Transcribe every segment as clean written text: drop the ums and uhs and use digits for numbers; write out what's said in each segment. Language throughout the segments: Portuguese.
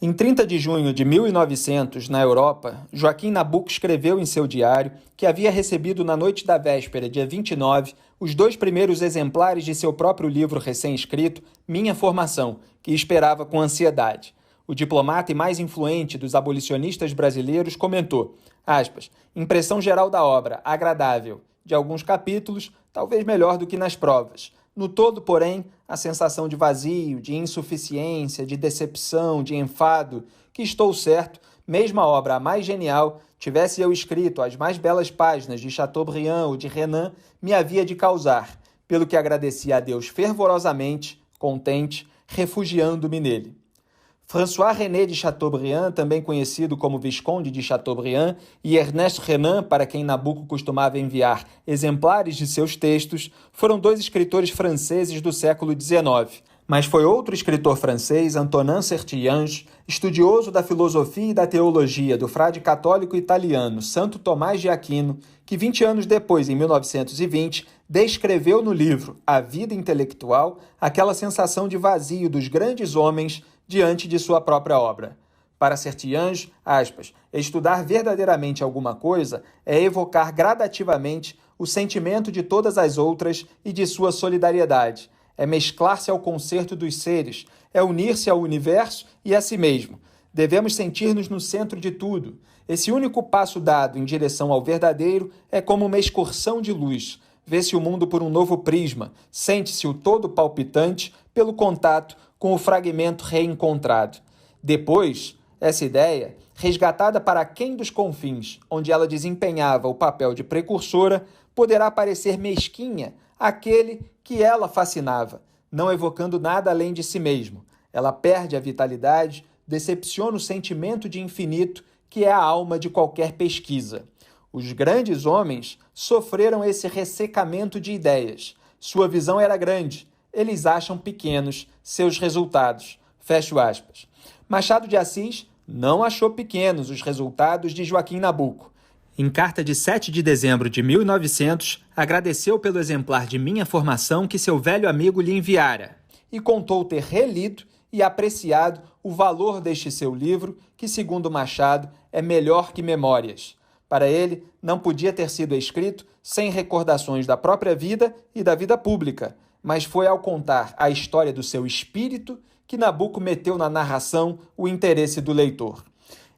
Em 30 de junho de 1900, na Europa, Joaquim Nabuco escreveu em seu diário que havia recebido na noite da véspera, dia 29, os 2 primeiros exemplares de seu próprio livro recém-escrito, Minha Formação, que esperava com ansiedade. O diplomata e mais influente dos abolicionistas brasileiros comentou, aspas, impressão geral da obra, agradável. De alguns capítulos, talvez melhor do que nas provas. No todo, porém, a sensação de vazio, de insuficiência, de decepção, de enfado, que estou certo, mesmo a obra a mais genial, tivesse eu escrito as mais belas páginas de Chateaubriand ou de Renan, me havia de causar, pelo que agradeci a Deus fervorosamente, contente, refugiando-me nele. François-René de Chateaubriand, também conhecido como Visconde de Chateaubriand, e Ernest Renan, para quem Nabuco costumava enviar exemplares de seus textos, foram 2 escritores franceses do século XIX. Mas foi outro escritor francês, Antonin Sertilhanges, estudioso da filosofia e da teologia do frade católico italiano Santo Tomás de Aquino, que 20 anos depois, em 1920, descreveu no livro A Vida Intelectual aquela sensação de vazio dos grandes homens diante de sua própria obra. Para Sertilhanges, aspas, estudar verdadeiramente alguma coisa é evocar gradativamente o sentimento de todas as outras e de sua solidariedade. É mesclar-se ao concerto dos seres, é unir-se ao universo e a si mesmo. Devemos sentir-nos no centro de tudo. Esse único passo dado em direção ao verdadeiro é como uma excursão de luz. Vê-se o mundo por um novo prisma, sente-se o todo palpitante pelo contato com o fragmento reencontrado. Depois, essa ideia, resgatada para aquém dos confins, onde ela desempenhava o papel de precursora, poderá parecer mesquinha àquele que ela fascinava, não evocando nada além de si mesmo. Ela perde a vitalidade, decepciona o sentimento de infinito que é a alma de qualquer pesquisa. Os grandes homens sofreram esse ressecamento de ideias. Sua visão era grande, eles acham pequenos seus resultados. Fecho aspas. Machado de Assis não achou pequenos os resultados de Joaquim Nabuco. Em carta de 7 de dezembro de 1900, agradeceu pelo exemplar de Minha Formação que seu velho amigo lhe enviara e contou ter relido e apreciado o valor deste seu livro, que, segundo Machado, é melhor que memórias. Para ele, não podia ter sido escrito sem recordações da própria vida e da vida pública, mas foi ao contar a história do seu espírito que Nabuco meteu na narração o interesse do leitor.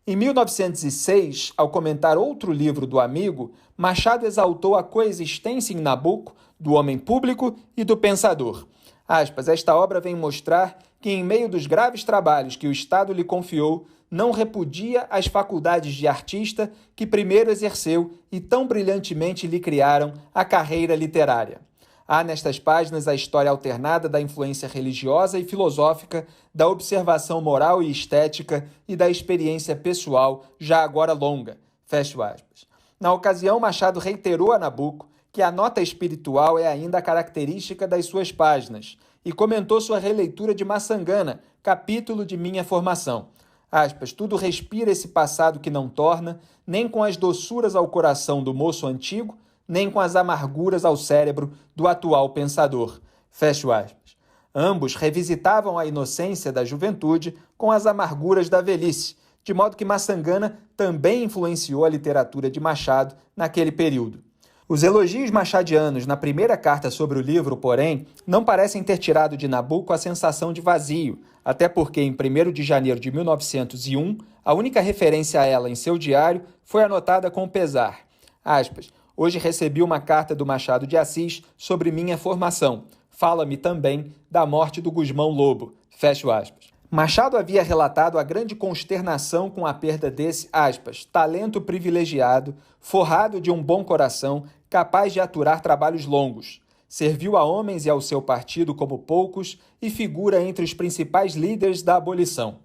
Em 1906, ao comentar outro livro do amigo, Machado exaltou a coexistência em Nabuco do homem público e do pensador. Aspas, esta obra vem mostrar que, em meio dos graves trabalhos que o Estado lhe confiou, não repudia as faculdades de artista que primeiro exerceu e tão brilhantemente lhe criaram a carreira literária. Há nestas páginas a história alternada da influência religiosa e filosófica, da observação moral e estética e da experiência pessoal, já agora longa. Fecho aspas. Na ocasião, Machado reiterou a Nabuco que a nota espiritual é ainda a característica das suas páginas e comentou sua releitura de Maçangana, capítulo de Minha Formação. Aspas, tudo respira esse passado que não torna, nem com as doçuras ao coração do moço antigo, nem com as amarguras ao cérebro do atual pensador. Fecho aspas. Ambos revisitavam a inocência da juventude com as amarguras da velhice, de modo que Maçangana também influenciou a literatura de Machado naquele período. Os elogios machadianos na primeira carta sobre o livro, porém, não parecem ter tirado de Nabuco a sensação de vazio, até porque, em 1º de janeiro de 1901, a única referência a ela em seu diário foi anotada com pesar. Aspas, hoje recebi uma carta do Machado de Assis sobre minha formação. Fala-me também da morte do Gusmão Lobo. Fecho aspas. Machado havia relatado a grande consternação com a perda desse, aspas, talento privilegiado, forrado de um bom coração, capaz de aturar trabalhos longos. Serviu a homens e ao seu partido como poucos e figura entre os principais líderes da abolição.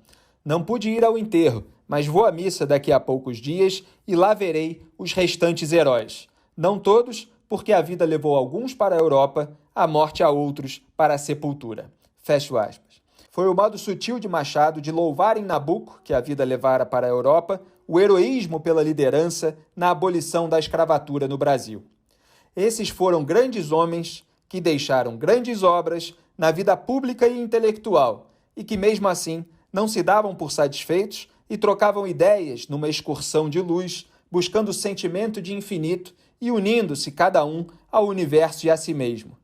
Não pude ir ao enterro, mas vou à missa daqui a poucos dias e lá verei os restantes heróis. Não todos, porque a vida levou alguns para a Europa, a morte a outros para a sepultura. Fecho aspas. Foi o modo sutil de Machado de louvar em Nabuco, que a vida levara para a Europa, o heroísmo pela liderança na abolição da escravatura no Brasil. Esses foram grandes homens que deixaram grandes obras na vida pública e intelectual e que, mesmo assim, não se davam por satisfeitos e trocavam ideias numa excursão de luz, buscando o sentimento de infinito e unindo-se cada um ao universo e a si mesmo.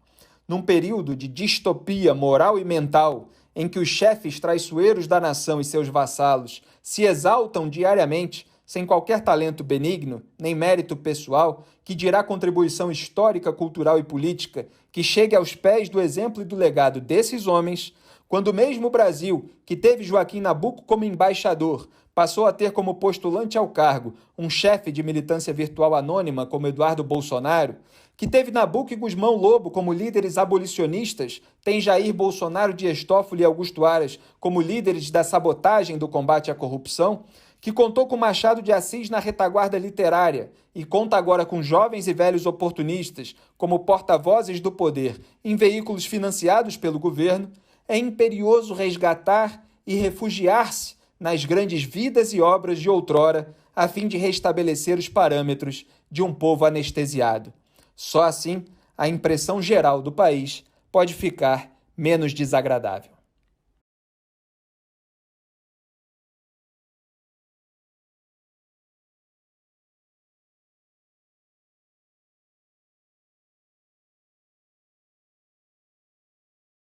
Num período de distopia moral e mental, em que os chefes traiçoeiros da nação e seus vassalos se exaltam diariamente, sem qualquer talento benigno, nem mérito pessoal, que dirá contribuição histórica, cultural e política, que chegue aos pés do exemplo e do legado desses homens, quando mesmo o Brasil, que teve Joaquim Nabuco como embaixador, passou a ter como postulante ao cargo um chefe de militância virtual anônima como Eduardo Bolsonaro, que teve Nabuco e Gusmão Lobo como líderes abolicionistas, tem Jair Bolsonaro, Dias Toffoli e Augusto Aras como líderes da sabotagem do combate à corrupção, que contou com Machado de Assis na retaguarda literária e conta agora com jovens e velhos oportunistas como porta-vozes do poder em veículos financiados pelo governo, é imperioso resgatar e refugiar-se nas grandes vidas e obras de outrora, a fim de restabelecer os parâmetros de um povo anestesiado. Só assim, a impressão geral do país pode ficar menos desagradável.